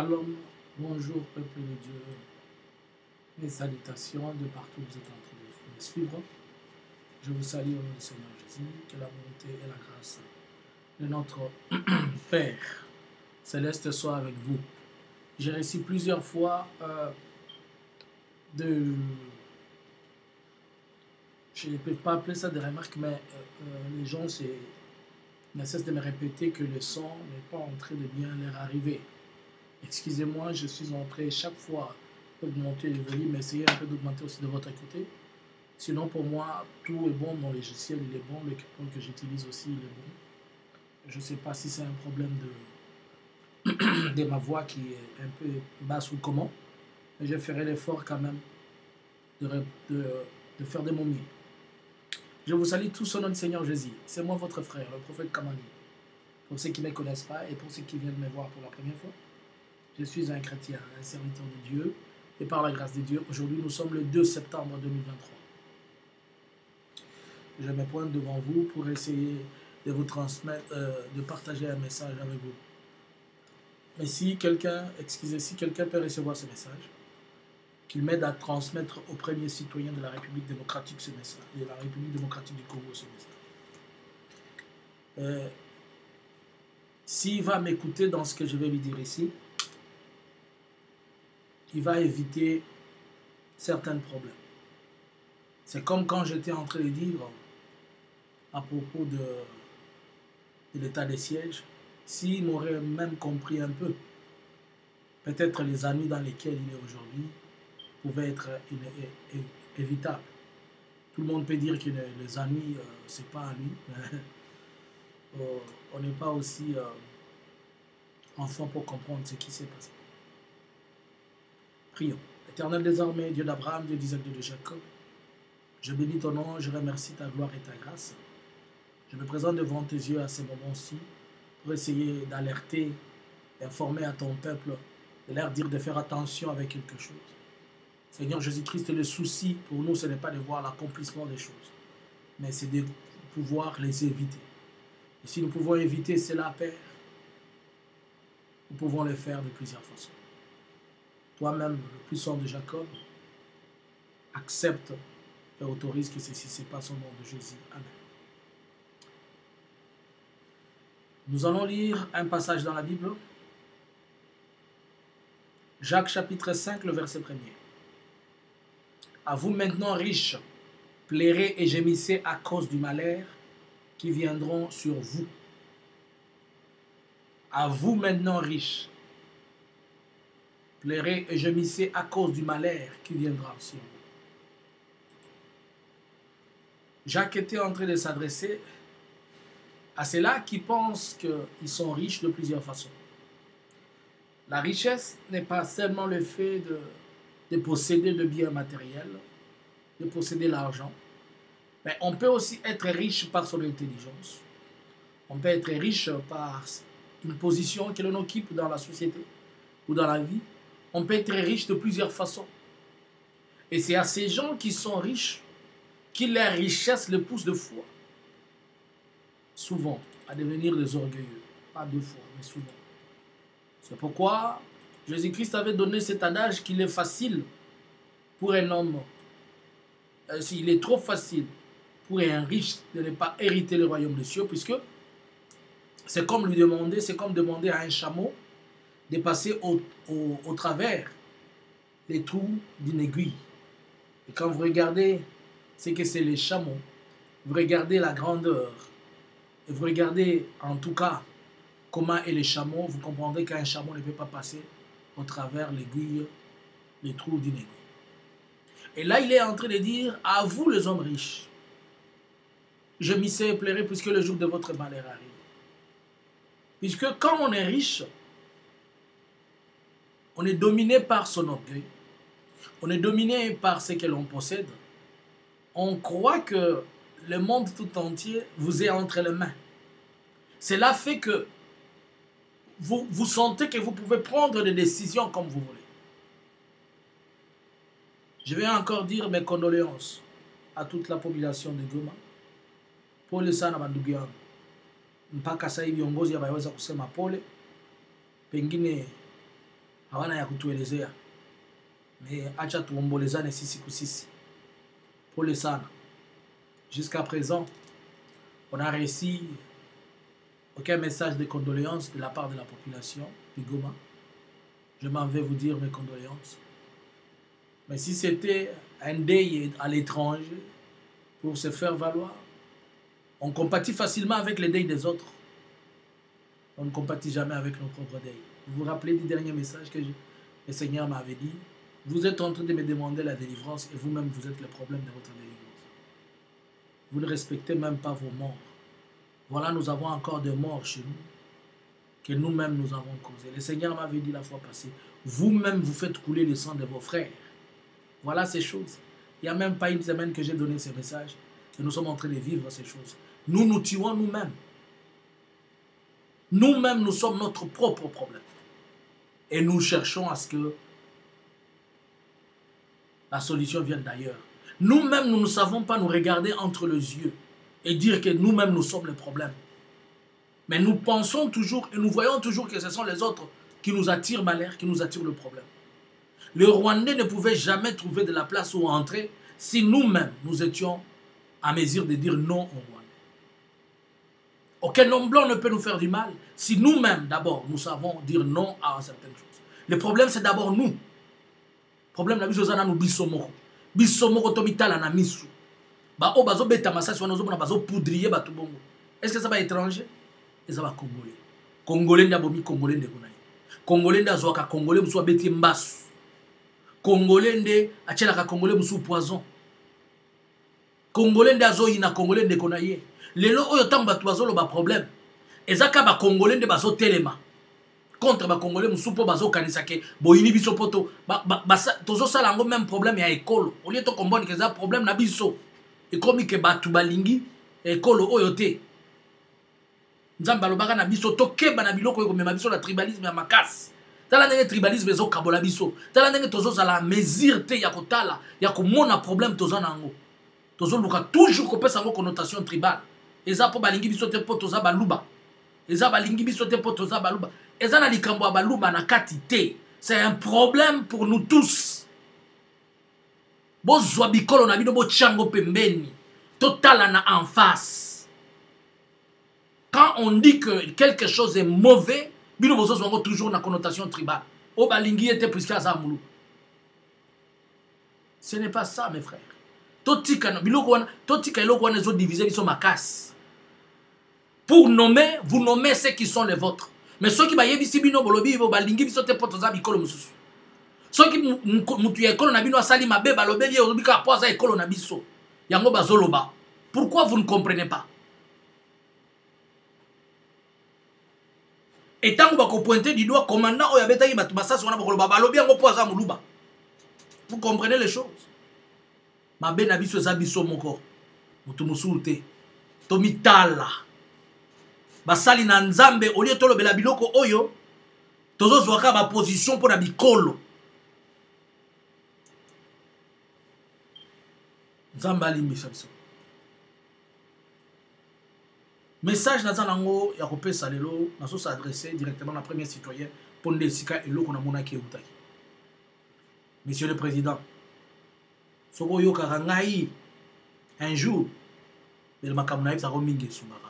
Shalom, bonjour peuple de Dieu, mes salutations de partout où vous êtes en train de me suivre. Je vous salue au nom du Seigneur Jésus, que la bonté et la grâce de notre Père Céleste soit avec vous. J'ai reçu plusieurs fois je ne peux pas appeler ça des remarques, mais les gens ne cessent de me répéter que le son n'est pas en train de bien leur arriver. Excusez-moi, je suis en train chaque fois d'augmenter le volume, mais essayez un peu d'augmenter aussi de votre côté. Sinon, pour moi, tout est bon. Mon logiciel, il est bon. L'équipement que j'utilise aussi, il est bon. Je ne sais pas si c'est un problème de ma voix qui est un peu basse ou comment, mais je ferai l'effort quand même de faire de mon mieux. Je vous salue tous au nom du Seigneur Jésus. C'est moi votre frère, le prophète Kamani. Pour ceux qui ne me connaissent pas et pour ceux qui viennent me voir pour la première fois, je suis un chrétien, un serviteur de Dieu. Et par la grâce de Dieu, aujourd'hui nous sommes le 2 septembre 2023. Je me pointe devant vous pour essayer de vous transmettre, de partager un message avec vous. Mais si quelqu'un peut recevoir ce message, qu'il m'aide à transmettre aux premiers citoyens de la République démocratique ce message, de la République démocratique du Congo ce message. S'il va m'écouter dans ce que je vais lui dire ici, il va éviter certains problèmes. C'est comme quand j'étais en train de dire à propos de l'état des sièges, s'il m'aurait même compris un peu, peut-être les amis dans lesquels il est aujourd'hui pouvaient être évitables. Tout le monde peut dire que les amis, c'est pas à lui, mais on n'est pas aussi enfant pour comprendre ce qui s'est passé. Prions. Éternel désormais, Dieu d'Abraham, Dieu d'Isaac, Dieu de Jacob, je bénis ton nom, je remercie ta gloire et ta grâce. Je me présente devant tes yeux à ce moment-ci pour essayer d'alerter, d'informer à ton peuple, de leur dire de faire attention avec quelque chose. Seigneur Jésus-Christ, le souci pour nous, ce n'est pas de voir l'accomplissement des choses, mais c'est de pouvoir les éviter. Et si nous pouvons éviter cela, Père, nous pouvons le faire de plusieurs façons. Toi-même, le puissant de Jacob, accepte et autorise que ceci se passe au nom de Jésus. Amen. Nous allons lire un passage dans la Bible. Jacques chapitre 5, le verset 1er. À vous maintenant riches, pleurez et gémissez à cause du malheur qui viendront sur vous. À vous maintenant riches, pleurez et gémissez à cause du malheur qui viendra sur vous. Jacques était en train de s'adresser à ceux-là qui pensent qu'ils sont riches de plusieurs façons. La richesse n'est pas seulement le fait de posséder de biens matériels, de posséder l'argent, mais on peut aussi être riche par son intelligence. On peut être riche par une position que l'on occupe dans la société ou dans la vie. On peut être riche de plusieurs façons. Et c'est à ces gens qui sont riches que leur richesse les pousse de foi, souvent, à devenir des orgueilleux. Pas deux fois, mais souvent. C'est pourquoi Jésus-Christ avait donné cet adage qu'il est facile pour un homme, s'il est trop facile pour un riche de ne pas hériter le royaume des cieux, puisque c'est comme demander à un chameau de passer au travers les trous d'une aiguille. Et quand vous regardez ce que c'est les chameaux, vous regardez la grandeur, et vous regardez en tout cas comment est le chameau, vous comprendrez qu'un chameau ne peut pas passer au travers l'aiguille, les trous d'une aiguille. Et là, il est en train de dire, à vous les hommes riches, je m'y sais pleurer puisque le jour de votre malheur arrive. Puisque quand on est riche, on est dominé par son orgueil, on est dominé par ce que l'on possède. On croit que le monde tout entier vous est entre les mains. Cela fait que vous sentez que vous pouvez prendre des décisions comme vous voulez. Je vais encore dire mes condoléances à toute la population de Goma. Pole sana bandugu yangu. Mpaka sasa hivi viongozi hawaweza kusema pole. Pengine Awana ya kutuelezea. Mais acha tuombolezane sisi kusisi. Pole sana. Jusqu'à présent, on a reçu aucun message de condoléances de la part de la population de Goma. Je m'en vais vous dire mes condoléances. Mais si c'était un deuil à l'étranger pour se faire valoir, on compatit facilement avec les deuils des autres. On ne compatit jamais avec nos propres deuils. Vous vous rappelez du dernier message que le Seigneur m'avait dit? Vous êtes en train de me demander la délivrance et vous-même vous êtes le problème de votre délivrance. Vous ne respectez même pas vos morts. Voilà, nous avons encore des morts chez nous que nous-mêmes nous avons causés. Le Seigneur m'avait dit la fois passée, vous-même vous faites couler le sang de vos frères. Voilà ces choses. Il n'y a même pas une semaine que j'ai donné ces messages et nous sommes en train de vivre ces choses. Nous nous tuons nous-mêmes. Nous-mêmes, nous sommes notre propre problème. Et nous cherchons à ce que la solution vienne d'ailleurs. Nous-mêmes, nous ne savons pas nous regarder entre les yeux et dire que nous-mêmes, nous sommes le problème. Mais nous pensons toujours et nous voyons toujours que ce sont les autres qui nous attirent malheur, qui nous attirent le problème. Les Rwandais ne pouvaient jamais trouver de la place où entrer si nous-mêmes, nous étions à mesure de dire non aux Rwandais. Aucun homme blanc ne peut nous faire du mal si nous-mêmes, d'abord, nous savons dire non à certaines choses. Le problème, c'est d'abord nous. Le problème, c'est que nous bisomoko. Bisomoko tomitala na misu. Ba o bazo beta masasi wana ozomona bazo poudrier batu bongo. Est-ce que ça va étranger? Et ça va congolais. Congolais nda bomi congolais ndeko na ye. Congolais nda zwaka congolais musu abeti mbasu. Congolais nde achelaka congolais musu poison. Congolais nda zo ina congolais ndeko na ye. Lelo oyo tango batu bazolo ba problème. Ezaka ba congolais nde bazo telema. Contre ba congolais musu po bazo kanisa ke boyini biso poto tozo sala ngo même problème ya école. Au lieu to comprendre que ça problème na biso. Et comme que batu balingi école oyo te. Nzambe alobaka na biso tokeba na biloko yo komema biso la tribalisme ya makasi. Tala ndenge tribalisme ezo kabola biso. Tala ndenge tozo sala mesure te ya kotala ya komona problème tozo nango. Tozo luka toujours kopesa ngo connotation tribale. Eza po balingi biso te po toza baluba. Eza balingi biso te po toza baluba. Eza na likambo ya baluba na kati te. C'est un problème pour nous tous. Bozwa bikolo na bino bo chango pembeni. Totala na en face. Quand on dit que quelque chose est mauvais, bino bozo zongo toujours na connotation tribale. O balingi était puisque azamulu. Ce n'est pas ça mes frères. Totika no biloko wana, totika eloko wana zo diviser biso makasi. Pour nommer, vous nommez ceux qui sont les vôtres. Mais ceux qui ba yebisi bino bolobi bo balingi biso te poto za bikolo mususu. Ceux qui mutu ya ekolo na bino asali mabe balobeli obika poza ekolo na biso. Yango bazoloba. Pourquoi vous ne comprenez pas? Et tant que vous pointez du doigt, commandant, vous comprenez les choses. Ma ben abiso zabiso moko. Mutumusulte. Tomitala. Basali na nzambe, au lieu de tolobela biloko oyo, tozo zwaka ba position pour la bikolo. Nzambe alimbi sabso. Message nazanango ya kopesa lelo naso s'adresser directement à la première citoyen pour ndesika eloko na mona ki utaki. Monsieur le président, soko yo karangai un jour le makamna isa ko mingi sumaka.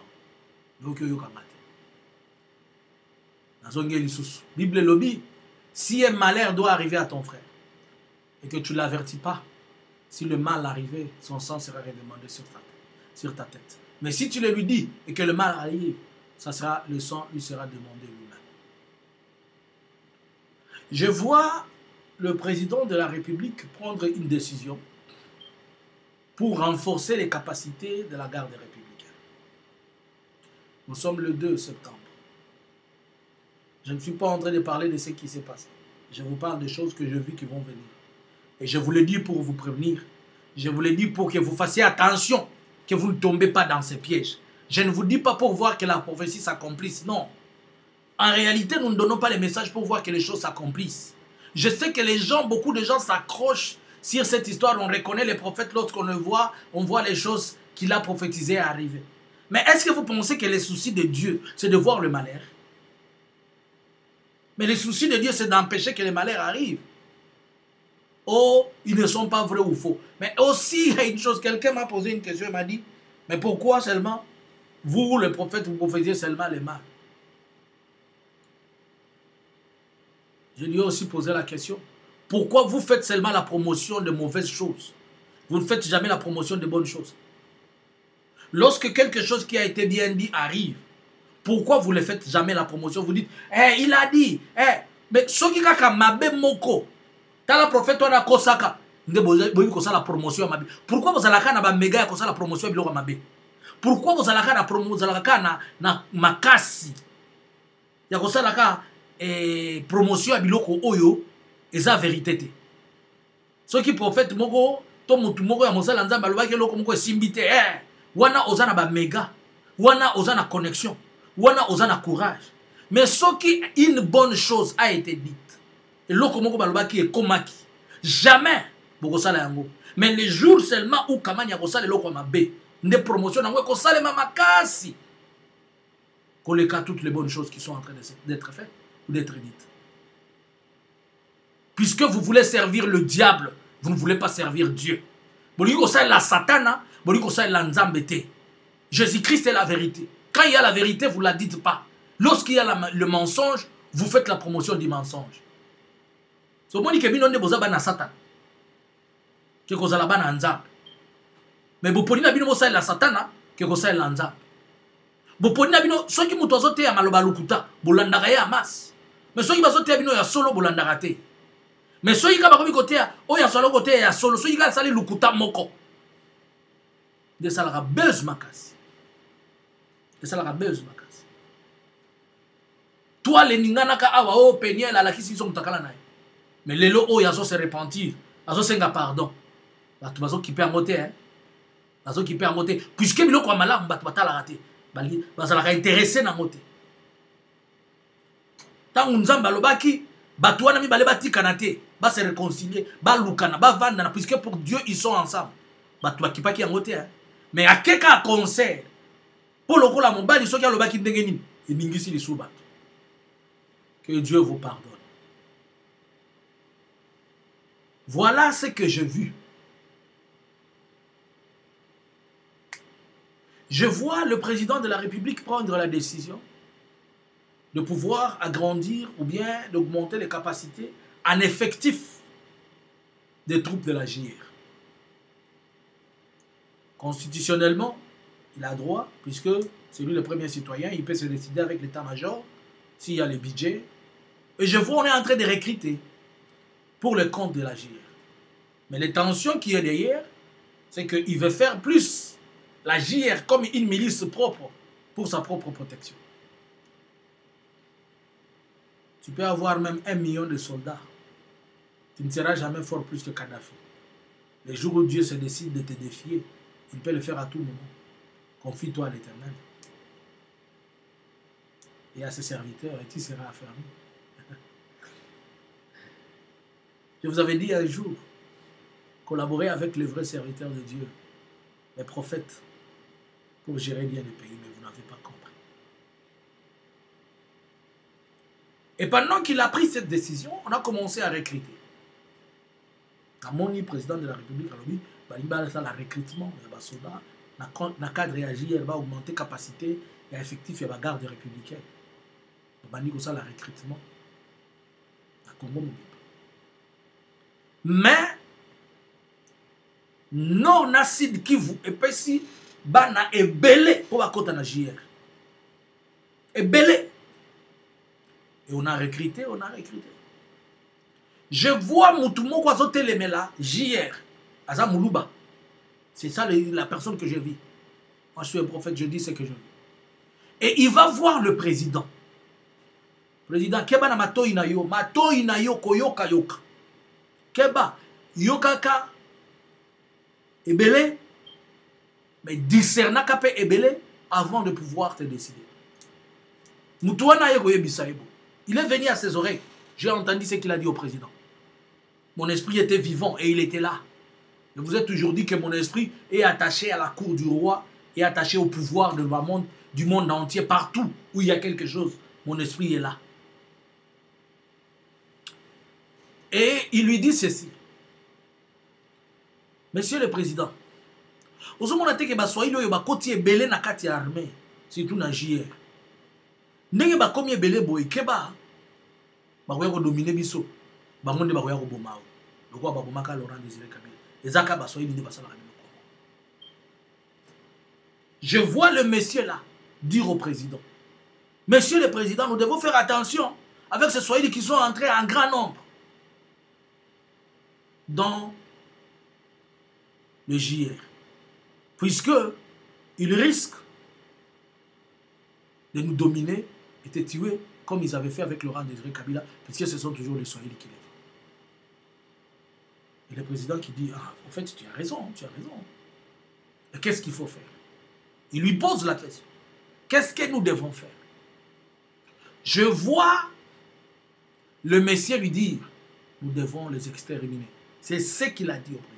Donc yo kamate. Nazonge lisusu. Bible lobby, si un malheur doit arriver à ton frère et que tu l'avertis pas, si le mal arrive, son sang sera redemandé sur ta tête. Mais si tu le lui dis et que le mal arrive, le sang lui sera demandé lui-même. Je vois le président de la République prendre une décision pour renforcer les capacités de la garde républicaine. Nous sommes le 2 septembre. Je ne suis pas en train de parler de ce qui s'est passé. Je vous parle des choses que je vis qui vont venir. Et je vous le dis pour vous prévenir. Je vous le dis pour que vous fassiez attention, que vous ne tombez pas dans ces pièges. Je ne vous dis pas pour voir que la prophétie s'accomplisse. Non. En réalité, nous ne donnons pas les messages pour voir que les choses s'accomplissent. Je sais que les gens, beaucoup de gens s'accrochent sur cette histoire. On reconnaît les prophètes lorsqu'on le voit. On voit les choses qu'il a prophétisées arriver. Mais est-ce que vous pensez que les soucis de Dieu, c'est de voir le malheur? Mais le souci de Dieu, c'est d'empêcher que les malheurs arrivent. Oh, ils ne sont pas vrais ou faux. Mais aussi, il y a une chose, quelqu'un m'a posé une question, il m'a dit, mais pourquoi seulement, vous, les prophètes, vous prophétisez seulement les mal? Je lui ai aussi posé la question, pourquoi vous faites seulement la promotion de mauvaises choses? Vous ne faites jamais la promotion de bonnes choses. Lorsque quelque chose qui a été bien dit arrive, pourquoi vous ne faites jamais la promotion? Vous dites, il a dit, mais ce qui a mabe moko, t'as la prophète, toi, la kosaka, la promotion. Pourquoi vous allez faire la méga la promotion de mabe? Pourquoi vous allez faire la promotion na makasi? Ya kosala promotion à biloko oyo, et ça vérité. Ce qui prophète moko, to mutu moko ya mosala nzamba lobaki loko moko simbite, wana ozana ba méga, wana ozana connexion. Wana ozana courage. Mais ce qui une bonne chose a été dite. Et l'autre moko balobaki est komaki. Jamais bokosala yango. Mais les jours seulement où kamani ya kosala loko mabe, ne promotion nango kosala mamakasi. Koleka toutes les bonnes choses qui sont en train d'être faites ou d'être dites. Puisque vous voulez servir le diable, vous ne voulez pas servir Dieu. Boliki kosala la satana, boliki kosala la nzambete. Jésus-Christ est la vérité. Quand il y a la vérité, vous ne la dites pas. Lorsqu'il y a le mensonge, vous faites la promotion du mensonge. So moni ke bino nde boza bana Satan. Ke kozala bana nzambe. Mais boponi na bino bosa la satana ke kozala la nzambe. Boponi na bino soki muto azote ya maloba lukuta, bolandaka ya mas. Mais soki bazote ya bino ya solo bolandaka te. Mais soki ka bakomi kote ya o ya solo kote ya solo, soki ka sali lukuta moko. De salaka buzz makasi. De salaka buzz makasi. Toi, les ninganaka awa o penyel ala kisi son takala na. Mais lelo o yazo se repentir, azo senga pardon. Batu bazo kipe amote hein. Bazo kipe amote puisque biloko malamu batu batala raté. Bali bazala ka intéressé na mote. Tangu nzamba lobaki batu wana mi bale batika na te, ba se réconcilier, ba lukana, ba vanda na puisque pour Dieu ils sont ensemble. Batu bakipaki amote hein. Mais akeka concert. Pour le coup la mobali soki alobaki ndenge nini, ebingisi lisuba. Que Dieu vous pardonne. Voilà ce que j'ai vu. Je vois le président de la République prendre la décision de pouvoir agrandir ou bien d'augmenter les capacités en effectif des troupes de la JR. Constitutionnellement, il a droit, puisque c'est lui le premier citoyen, il peut se décider avec l'état-major s'il y a le budget. Et je vois, on est en train de recruter pour le compte de la JR. Mais les tensions qui est derrière, c'est qu'il veut faire plus la JR comme une milice propre pour sa propre protection. Tu peux avoir même 1 million de soldats. Tu ne seras jamais fort plus que Kadhafi. Les jours où Dieu se décide de te défier, il peut le faire à tout moment. Confie-toi à l'Éternel. Et à ses serviteurs, et tu seras affermi. Je vous avais dit un jour, collaborer avec les vrais serviteurs de Dieu, les prophètes, pour gérer bien le pays, mais vous n'avez pas compris. Et pendant qu'il a pris cette décision, on a commencé à recruter. Amoni, président de la République, a dit, il va faire le recrutement, il y a des soldats, il y a cadre réagir, il va augmenter la capacité, il y a effectif, il y a garde républicaine. Il va dire que ça, le recrutement, à Congo. Mais non acide qui vous épaissit bana ebele pour la côte na JR ebele et on a recruté je vois mutumo kwa zote lemela JR aza muluba c'est ça la personne que je vis. Moi je suis un prophète, je dis ce que je vis. Et il va voir le président keba na matoi na yo koyoka yoka keba yokaka ebele, mais discerna kape ebele avant de pouvoir te décider. Il est venu à ses oreilles. J'ai entendu ce qu'il a dit au président. Mon esprit était vivant et il était là. Je vous ai toujours dit que mon esprit est attaché à la cour du roi et attaché au pouvoir du monde entier. Partout où il y a quelque chose, mon esprit est là. Et il lui dit ceci. Monsieur le Président, vous avez dit que Swahili est côté belé na kati armée, surtout na JR. Ndenge ba komi belé boy keba ba ko dominer biso. Ba ngonde ba ko bomao. Lokwa ba bomaka Laurent Désiré Kabila. Ezaka ba Swahili ndi basala kabila. Je vois le monsieur là dire au président, Monsieur le Président, nous devons faire attention avec ces Swahili qui sont entrés en grand nombre dans le JR. Puisque ils risquent de nous dominer et de tuer comme ils avaient fait avec Laurent Désiré Kabila, puisque ce sont toujours les Swahili qui les font. Et le président qui dit, ah, en fait, tu as raison, tu as raison. Et qu'est-ce qu'il faut faire? Il lui pose la question. Qu'est-ce que nous devons faire? Je vois le monsieur lui dire, nous devons les exterminer. C'est ce qu'il a dit au président.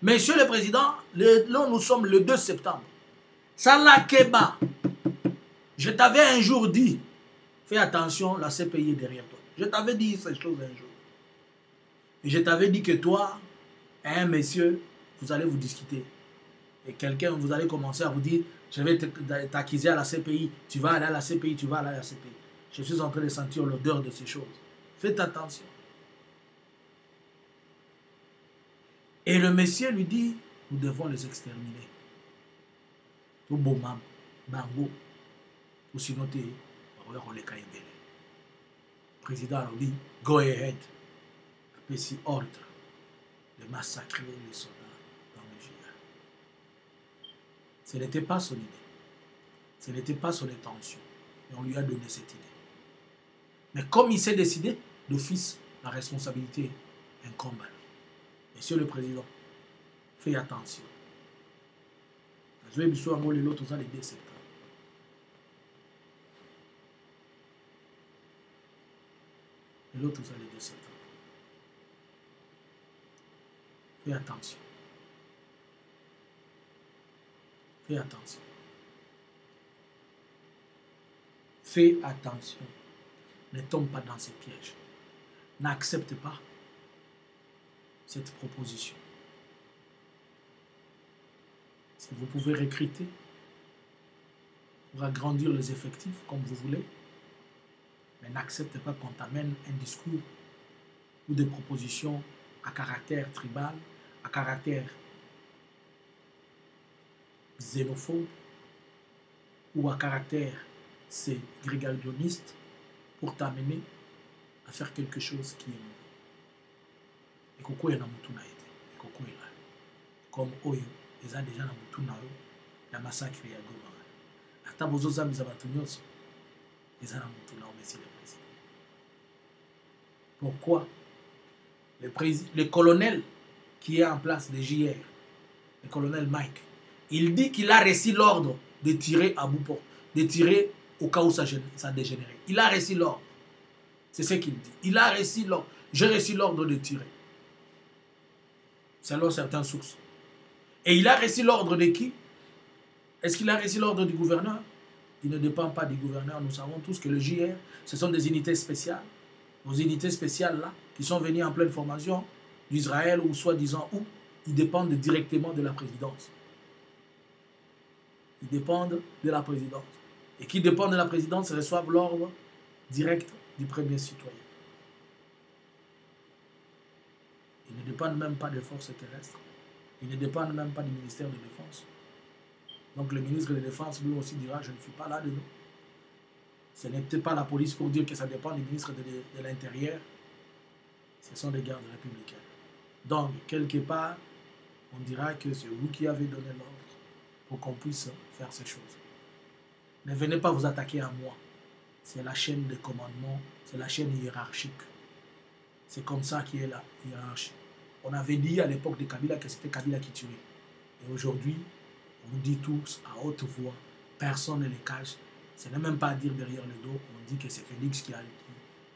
Monsieur le Président, là nous sommes le 2 septembre. Salah Keba, je t'avais un jour dit, fais attention, la CPI est derrière toi. Je t'avais dit ces choses un jour. Et je t'avais dit que toi, un monsieur, vous allez vous discuter. Et quelqu'un, vous allez commencer à vous dire, je vais t'accuser à la CPI, tu vas aller à la CPI, tu vas aller à la CPI. Je suis en train de sentir l'odeur de ces choses. Faites attention. Et le monsieur lui dit, nous devons les exterminer. Tout bon mam, bango, ou sinon tu le président a dit, go ahead. Après si ordre de massacrer les soldats dans le JR. Ce n'était pas son idée. Ce n'était pas son intention. Et on lui a donné cette idée. Mais comme il s'est décidé, d'office, la responsabilité incombe. Monsieur le Président, faites attention. Je vais vous dire que l'autre les 2 septembre. Et l'autre les 2 septembre. Faites attention. Faites attention. Fais attention. Ne tombe pas dans ces pièges. N'accepte pas cette proposition. Si vous pouvez recruter pour agrandir les effectifs comme vous voulez, mais n'acceptez pas qu'on t'amène un discours ou des propositions à caractère tribal, à caractère xénophobe ou à caractère grégarianiste pour t'amener à faire quelque chose qui est mauvais. Et koko na mutu na été. Et koko est là. Comme Oyo, ils ont déjà na mutu na yo, la massacre ya Goma. Ata bozo zambi za batu nyonso, ils ont na mutu na yo, monsieur le président. Pourquoi le colonel qui est en place de JR, le colonel Mike, il dit qu'il a reçu l'ordre de tirer à bout portant, de tirer au cas où ça dégénérait. Il a reçu l'ordre. C'est ce qu'il dit. Il a reçu l'ordre. J'ai reçu l'ordre de tirer. Selon certaines sources. Et il a reçu l'ordre de qui? Est-ce qu'il a reçu l'ordre du gouverneur? Il ne dépend pas du gouverneur. Nous savons tous que le JR, ce sont des unités spéciales. Nos unités spéciales là, qui sont venues en pleine formation d'Israël ou soi-disant où, ils dépendent directement de la présidence. Ils dépendent de la présidence. Et qui dépendent de la présidence reçoivent l'ordre direct du premier citoyen. Ils ne dépendent même pas des forces terrestres. Ils ne dépendent même pas du ministère de la Défense. Donc le ministre de la Défense lui aussi dira, je ne suis pas là de nous. Ce n'est peut-être pas la police pour dire que ça dépend du ministre de l'Intérieur. Ce sont des gardes républicains. Donc, quelque part, on dira que c'est vous qui avez donné l'ordre pour qu'on puisse faire ces choses. Ne venez pas vous attaquer à moi. C'est la chaîne de commandement, c'est la chaîne hiérarchique. C'est comme ça qu'il y a la hiérarchie. On avait dit à l'époque de Kabila que c'était Kabila qui tuait. Et aujourd'hui, on dit tous à haute voix, personne ne les cache. Ce n'est même pas à dire derrière le dos, on dit que c'est Félix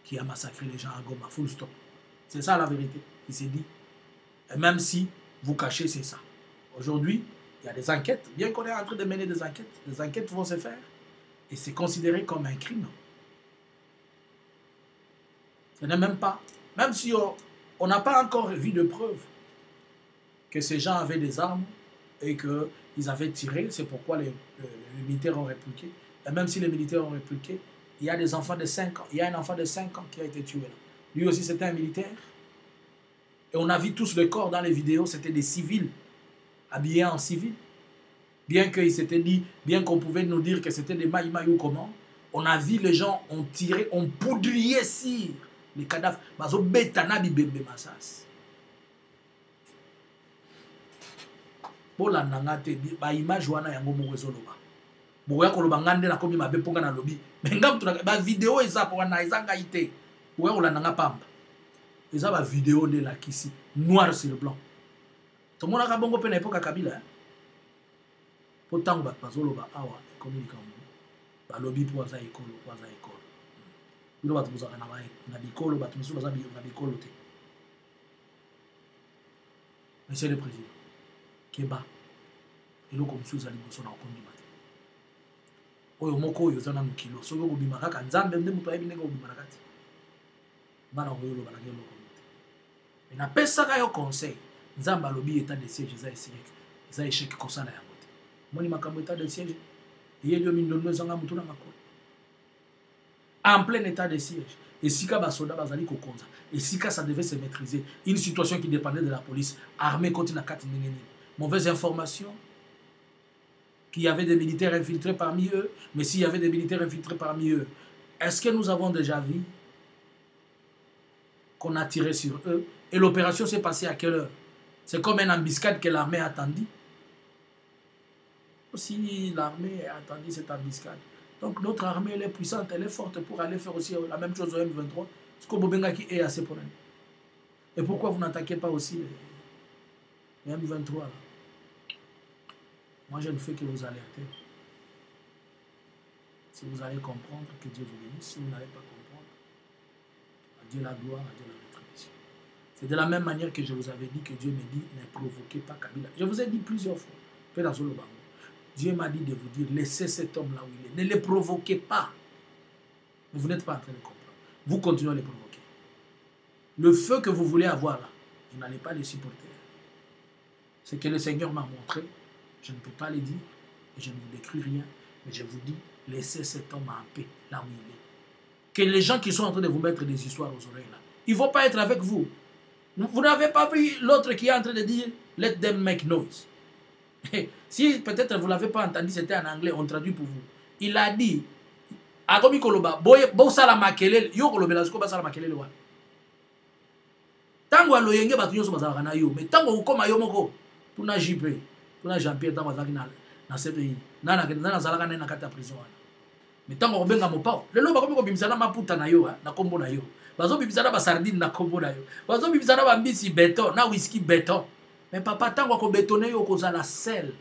qui a massacré les gens à Goma, full stop. C'est ça la vérité, il s'est dit. Et même si vous cachez, c'est ça. Aujourd'hui, il y a des enquêtes, bien qu'on est en train de mener des enquêtes vont se faire. Et c'est considéré comme un crime. Ce n'est même pas, même si on n'a pas encore vu de preuve que ces gens avaient des armes et qu'ils avaient tiré. C'est pourquoi les militaires ont répliqué. Et même si les militaires ont répliqué, il y a des enfants de 5 ans. Il y a un enfant de 5 ans qui a été tué là. Lui aussi, c'était un militaire. Et on a vu tous les corps dans les vidéos, c'était des civils, habillés en civil. Bien qu'ils s'étaient dit, bien qu'on pouvait nous dire que c'était des maïmaï ou comment, on a vu les gens ont tiré, ont poudrier sur les cadavres. Bazo betana bibembe masas. Bola nangate ba image wana yango moko ezoloba. Boya koloba ngande na komi mabe ponga na lobi. Mais ngam tuna ba vidéo eza pour na ezanga ite. Boya kola nanga pamba. Eza ba vidéo de la kisi noir sur le blanc. To mona ka bongo pe na epoka Kabila. Pourtant ba bazoloba awa communique ba lobi pour za ekolo, pour za ekolo. Bino batu bozaka na bikolo batu misu baza na bikolo te. Monsieur le Président, Keba, eloko mosusu ali boso na okondima te. Oyo moko oyo za na mokilo, soki okobima kaka nzambe nde moto ayebi ndenge obima na kati. Ngana oyo loba na eloko te. Mais napesaka yo conseil, nzambe alobi état de siège eza échec kosala yango te. Moni makambo état de siège, eyeli yo mindondo ezanga motu na makolo. En plein état de siège. Et si les soldats bazali kokonza, et si ça devait se maîtriser, une situation qui dépendait de la police, armée contre la carte nengeni. Mauvaise information, qu'il y avait des militaires infiltrés parmi eux, mais s'il y avait des militaires infiltrés parmi eux, est-ce que nous avons déjà vu qu'on a tiré sur eux? Et l'opération s'est passée à quelle heure? C'est comme une embuscade que l'armée a attendu. Aussi, l'armée a attendu cette embuscade. Donc notre armée, elle est puissante, elle est forte pour aller faire aussi la même chose au M23. Ce que Bobenga qui est assez pour elle. Et pourquoi vous n'attaquez pas aussi les M23 là? Moi, je ne fais que vous alerter. Si vous allez comprendre, que Dieu vous bénisse. Si vous n'allez pas comprendre, à Dieu la gloire, à Dieu la rétribution. C'est de la même manière que je vous avais dit que Dieu me dit, ne provoquez pas Kabila. Je vous ai dit plusieurs fois. Dieu m'a dit de vous dire, laissez cet homme là où il est. Ne le provoquez pas. Mais vous n'êtes pas en train de comprendre. Vous continuez à le provoquer. Le feu que vous voulez avoir là, vous n'allez pas le supporter. Ce que le Seigneur m'a montré, je ne peux pas le dire, et je ne vous décris rien, mais je vous dis, laissez cet homme en paix, là où il est. Que les gens qui sont en train de vous mettre des histoires aux oreilles là, ils ne vont pas être avec vous. Vous n'avez pas vu l'autre qui est en train de dire, let them make noise. Si peut-être vous ne l'avez pas entendu, c'était en anglais, on traduit pour vous. Il a dit, Agomi Koloba, Bosala Makelele, Yo Kolobela, Basala Makelele. Tango aloyenge batu nyonso bazalaka na yo, mais tango ukoma yo moko, tuna JP, tuna Jean-Pierre tango azalaki na CPI, na zalaka na kati ya prison wana. Mais tango obenga mopao, lelo bakomi kobimisa na maputa na yo, na kombo na yo. Bazo bimisa na ba sardine na kombo na yo. Bazo bimisa na ba mbisi béton, na whisky béton. Mais papa tango ko bétonner yo ko la sel.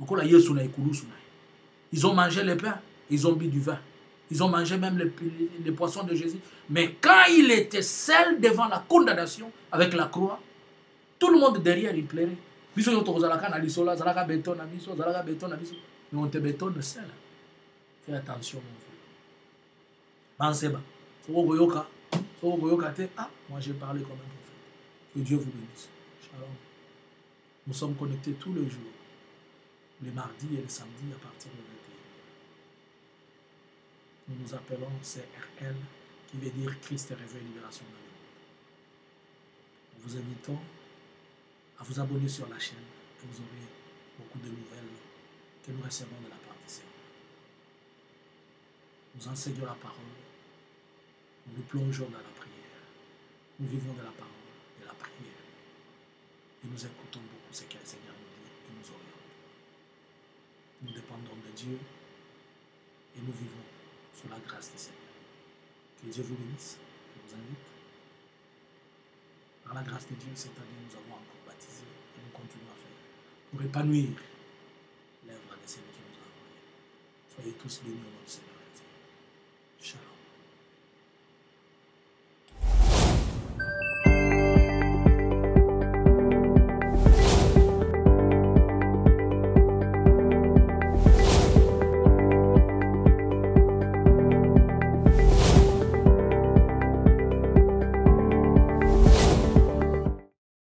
Okola yesu na ikulusu na. Ils ont mangé le pain, ils ont bu du vin. Ils ont mangé même les poissons de Jésus. Mais quand il était seul devant la condamnation avec la croix, tout le monde derrière il pleurait. Mais on te bétonne seul. Fais attention mon frère. Pensez pas. Ah, moi j'ai parlé comme un prophète. Que Dieu vous bénisse. Shalom. Nous sommes connectés tous les jours. Les mardis et les samedis à partir de 21h. Nous nous appelons CRL, qui veut dire Christ Réveil Libération de la vie. Nous vous invitons à vous abonner sur la chaîne et vous aurez beaucoup de nouvelles que nous recevons de la part du Seigneur. Nous enseignons la parole, nous nous plongeons dans la prière, nous vivons de la parole, de la prière et nous écoutons beaucoup ce que le Seigneur nous dit et nous oriente. Nous dépendons de Dieu et nous vivons sous la grâce du Seigneur. Que Dieu vous bénisse. Je vous invite. Par la grâce de Dieu, cette année, nous avons encore baptisé et nous continuons à faire pour épanouir l'œuvre de celui qui nous a envoyés. Soyez tous bénis au nom du Seigneur.